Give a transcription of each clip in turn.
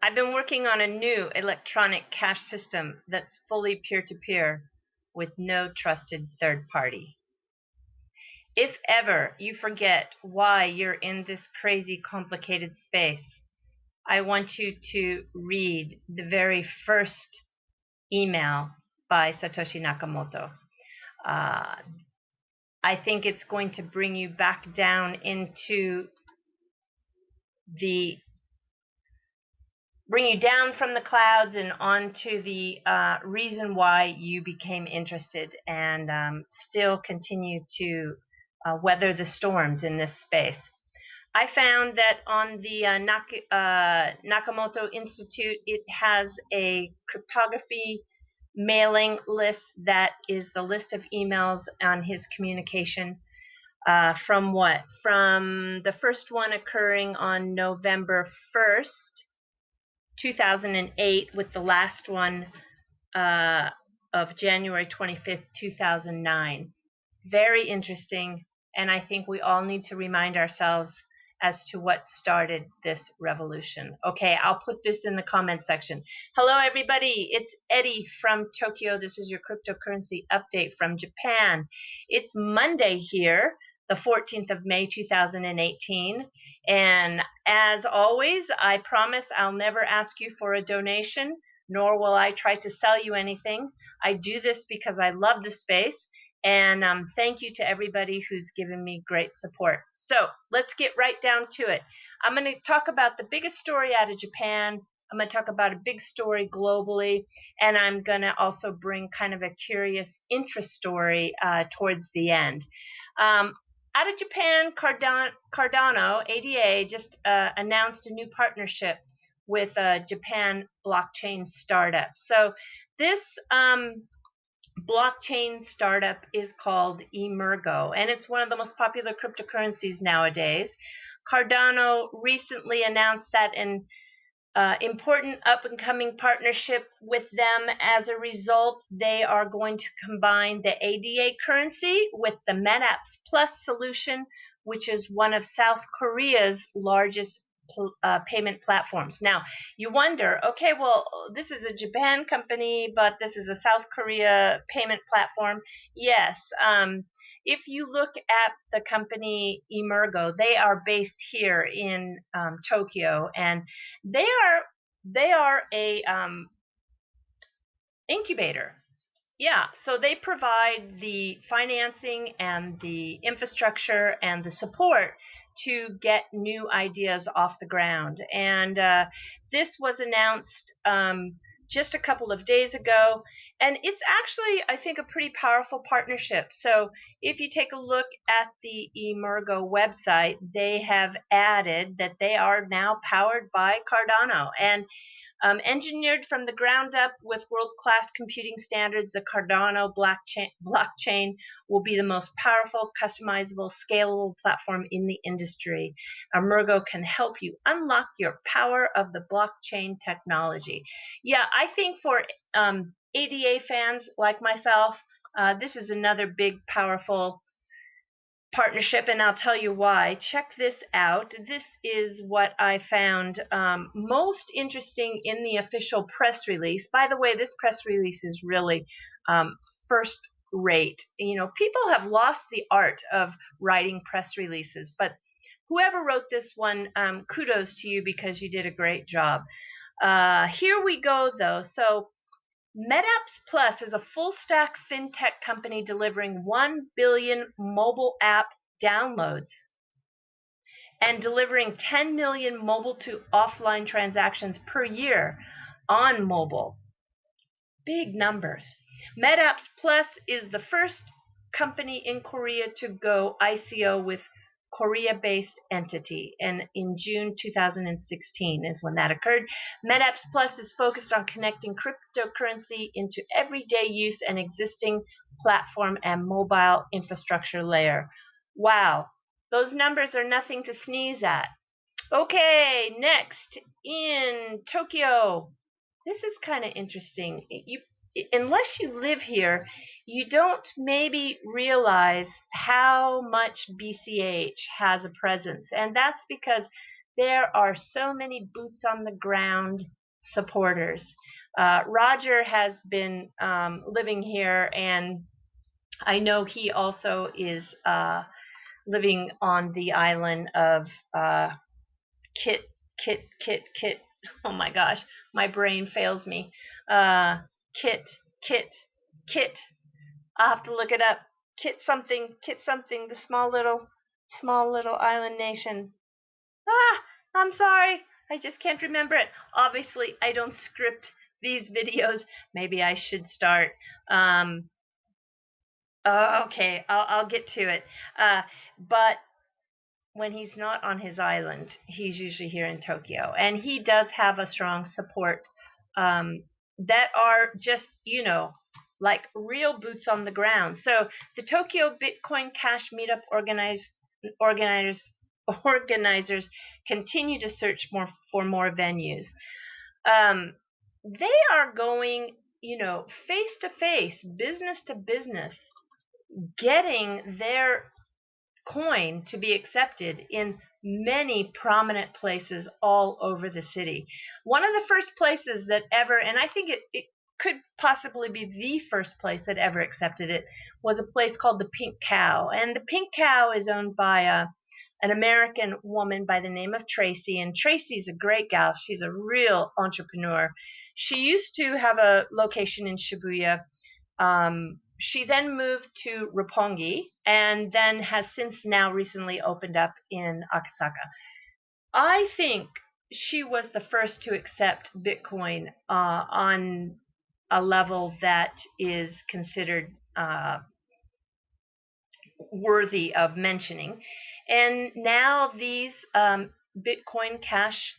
I've been working on a new electronic cash system that's fully peer-to-peer with no trusted third party. If ever you forget why you're in this crazy, complicated space, I want you to read the very first email by Satoshi Nakamoto. I think it's going to bring you back down into bring you down from the clouds and onto the reason why you became interested and still continue to weather the storms in this space. I found that on the Nakamoto Institute, it has a cryptography mailing list that is the list of emails on his communication from the first one occurring on November 1st, 2008, with the last one of January 25th, 2009. Very interesting, and I think we all need to remind ourselves as to what started this revolution. Okay, I'll put this in the comment section. Hello, everybody. It's Eddie from Tokyo. This is your cryptocurrency update from Japan. It's Monday here, the 14th of May, 2018. And as always, I promise I'll never ask you for a donation, nor will I try to sell you anything. I do this because I love the space. And thank you to everybody who's given me great support. So let's get right down to it. I'm going to talk about the biggest story out of Japan. I'm going to talk about a big story globally. And I'm going to also bring kind of a curious interest story towards the end. Out of Japan, Cardano ADA just announced a new partnership with a Japan blockchain startup. So this blockchain startup is called Emurgo, and it's one of the most popular cryptocurrencies nowadays. Cardano recently announced that an important up-and-coming partnership with them. As a result, they are going to combine the ADA currency with the Metaps Plus solution, which is one of South Korea's largest payment platforms. Now, you wonder, okay, well, this is a Japan company, but this is a South Korea payment platform. Yes. If you look at the company Emurgo, they are based here in Tokyo, and they are a incubator. Yeah, so they provide the financing and the infrastructure and the support to get new ideas off the ground. And this was announced just a couple of days ago. And it's actually, I think, a pretty powerful partnership. So if you take a look at the Emurgo website, they have added that they are now powered by Cardano. And engineered from the ground up with world-class computing standards, the Cardano blockchain will be the most powerful, customizable, scalable platform in the industry. Emurgo can help you unlock your power of the blockchain technology. Yeah, I think for ADA fans like myself, this is another big, powerful partnership, and I'll tell you why. Check this out. This is what I found most interesting in the official press release. By the way, this press release is really first rate. You know, people have lost the art of writing press releases, but whoever wrote this one, kudos to you because you did a great job. Here we go, though. So Metaps Plus is a full-stack fintech company delivering 1 billion mobile app downloads and delivering 10 million mobile to offline transactions per year on mobile. Big numbers. Metaps Plus is the first company in Korea to go ICO with Korea-based entity, and in June 2016 is when that occurred. Metaps Plus is focused on connecting cryptocurrency into everyday use and existing platform and mobile infrastructure layer. Wow, those numbers are nothing to sneeze at. Okay, next in Tokyo. This is kind of interesting. Unless you live here, you don't maybe realize how much BCH has a presence. And that's because there are so many boots on the ground supporters. Roger has been living here, and I know he also is living on the island of Kit. Oh my gosh, my brain fails me. Kit, Kit. I'll have to look it up. Kit something, the small little island nation. I'm sorry. I just can't remember it. Obviously, I don't script these videos. Maybe I should start. Okay, I'll get to it. But when he's not on his island, he's usually here in Tokyo, and he does have a strong support that are just, like real boots on the ground. So the Tokyo Bitcoin Cash Meetup organizers continue to search for more venues. They are going, face to face, business to business, getting their coin to be accepted in many prominent places all over the city. One of the first places that ever, and I think it could possibly be the first place that ever accepted it, was a place called the Pink Cow. And the Pink Cow is owned by an American woman by the name of Tracy. And Tracy's a great gal. She's a real entrepreneur. She used to have a location in Shibuya. She then moved to Roppongi, and then has since now recently opened up in Akasaka. I think she was the first to accept Bitcoin on a level that is considered worthy of mentioning. And now these Bitcoin Cash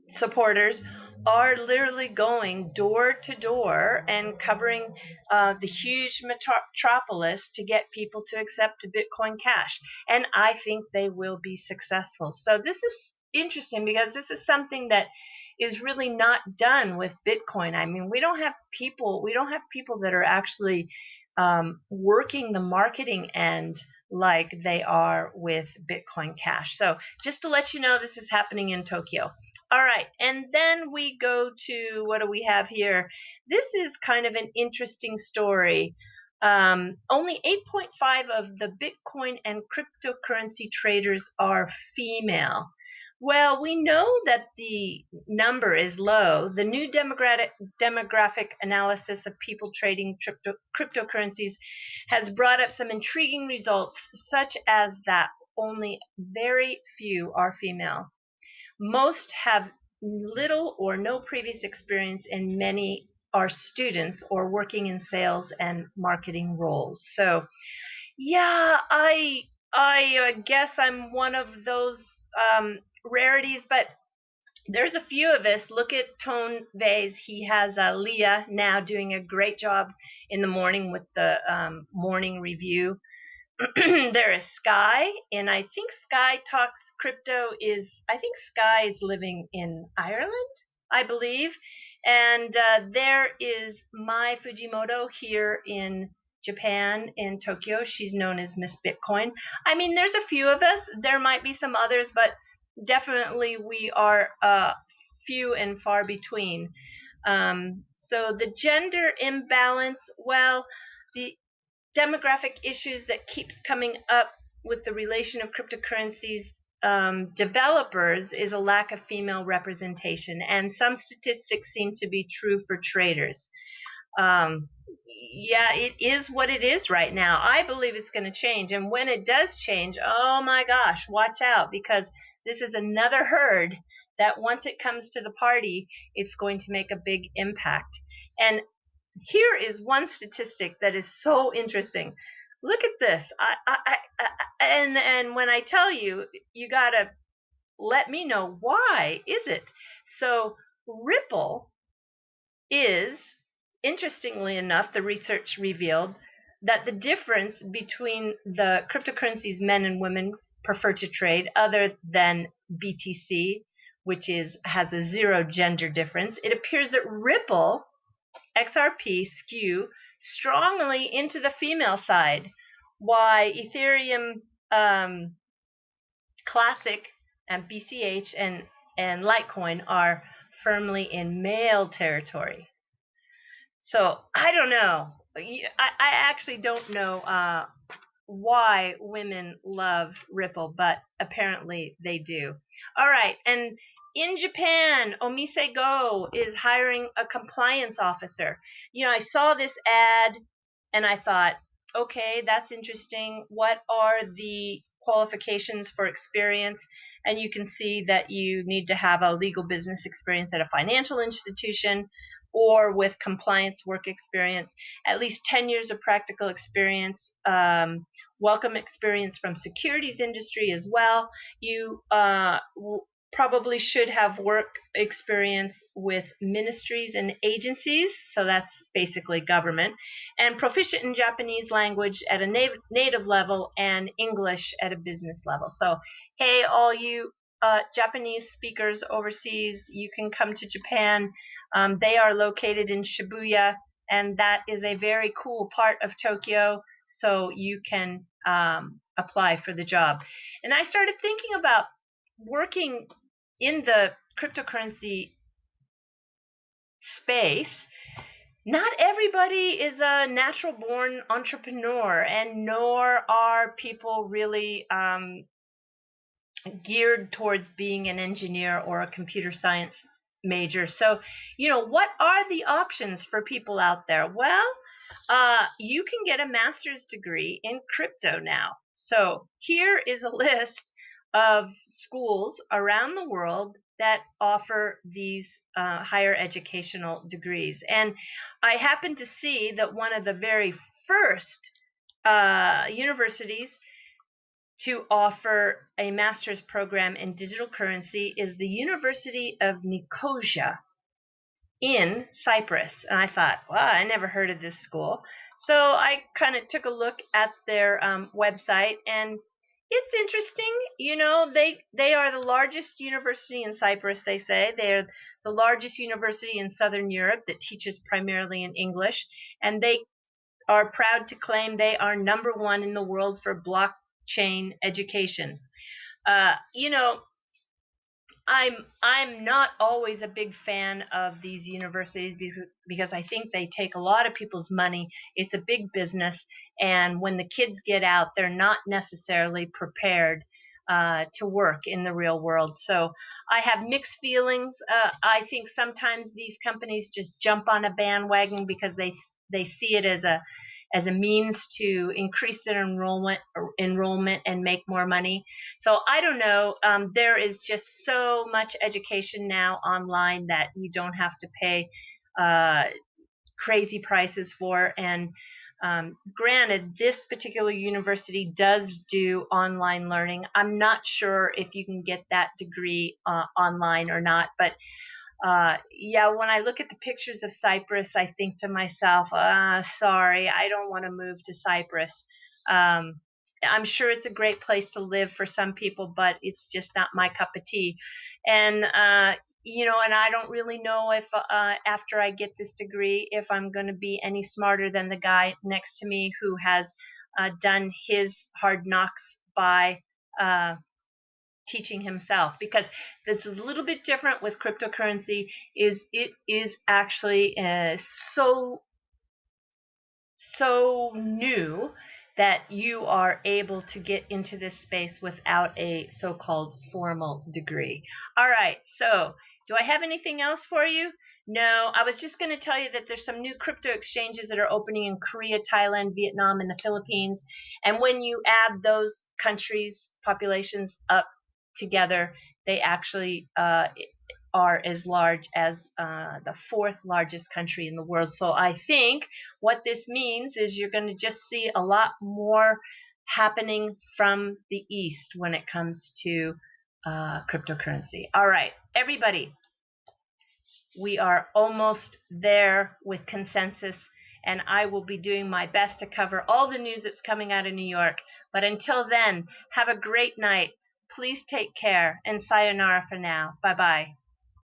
supporters are literally going door to door and covering the huge metropolis to get people to accept Bitcoin Cash. And I think they will be successful. So this is interesting because this is something that is really not done with Bitcoin. I mean, we don't have people that are actually working the marketing end like they are with Bitcoin Cash. So just to let you know, this is happening in Tokyo. All right, and then we go to, what do we have here? This is kind of an interesting story. Only 8.5% of the Bitcoin and cryptocurrency traders are female. Well, we know that the number is low. The new demographic analysis of people trading cryptocurrencies has brought up some intriguing results, such as that only very few are female. Most have little or no previous experience, and many are students or working in sales and marketing roles. So, yeah, I guess I'm one of those rarities, but there's a few of us. Look at Tone Vase. He has Leah now doing a great job in the morning with the morning review. There is Sky, and I think Sky Talks Crypto Sky is living in Ireland, I believe. And there is Mai Fujimoto here in Japan, in Tokyo. She's known as Miss Bitcoin. I mean, there's a few of us. There might be some others, but definitely we are few and far between. So the gender imbalance, well, the demographic issues that keeps coming up with the relation of cryptocurrencies developers is a lack of female representation, and some statistics seem to be true for traders. Yeah, it is what it is right now. I believe it's going to change, and when it does change, oh my gosh, watch out, because this is another herd that once it comes to the party, it's going to make a big impact. And here is one statistic that is so interesting. Look at this. And when I tell you, you got to let me know, why is it? So Ripple is, interestingly enough, the research revealed that the difference between the cryptocurrencies men and women prefer to trade, other than BTC, which has a zero gender difference, it appears that Ripple XRP skew strongly into the female side, why Ethereum Classic and BCH and Litecoin are firmly in male territory. So I don't know. I actually don't know why women love Ripple, but apparently they do. All right, and in Japan, Omisego is hiring a compliance officer. I saw this ad and I thought, okay, that's interesting. What are the qualifications for experience? And you can see that you need to have a legal business experience at a financial institution or with compliance work experience, at least 10 years of practical experience, welcome experience from securities industry as well. You probably should have work experience with ministries and agencies, so that's basically government, and proficient in Japanese language at a native level and English at a business level. So, hey, all you Japanese speakers overseas, you can come to Japan. They are located in Shibuya, and that is a very cool part of Tokyo, so you can apply for the job. And I started thinking about working in the cryptocurrency space. Not everybody is a natural born entrepreneur, and nor are people really geared towards being an engineer or a computer science major. So, what are the options for people out there? Well, you can get a master's degree in crypto now. So here is a list of schools around the world that offer these higher educational degrees. And I happen to see that one of the very first universities to offer a master's program in digital currency is the University of Nicosia in Cyprus. And I thought, wow, I never heard of this school. So I kind of took a look at their website, and it's interesting. They are the largest university in Cyprus, they say. They're the largest university in Southern Europe that teaches primarily in English, and they are proud to claim they are #1 in the world for blockchain education. I'm not always a big fan of these universities because I think they take a lot of people's money. It's a big business, and when the kids get out, they're not necessarily prepared to work in the real world. So I have mixed feelings. I think sometimes these companies just jump on a bandwagon because they see it as a means to increase their enrollment and make more money. So I don't know. There is just so much education now online that you don't have to pay crazy prices for. And granted, this particular university does do online learning. I'm not sure if you can get that degree online or not, but yeah, when I look at the pictures of Cyprus, I think to myself, sorry, I don't want to move to Cyprus. I'm sure it's a great place to live for some people, but it's just not my cup of tea. And, and I don't really know if after I get this degree, if I'm going to be any smarter than the guy next to me who has done his hard knocks by teaching himself, because that's a little bit different with cryptocurrency. It is actually so new that you are able to get into this space without a so-called formal degree. All right, so do I have anything else for you? No, I was just going to tell you that there's some new crypto exchanges that are opening in Korea, Thailand, Vietnam, and the Philippines. And when you add those countries' populations up together, they actually are as large as the 4th largest country in the world. So I think what this means is you're going to just see a lot more happening from the East when it comes to cryptocurrency. All right, everybody, we are almost there with consensus, and I will be doing my best to cover all the news that's coming out of New York. But until then, have a great night. Please take care, and sayonara for now. Bye-bye.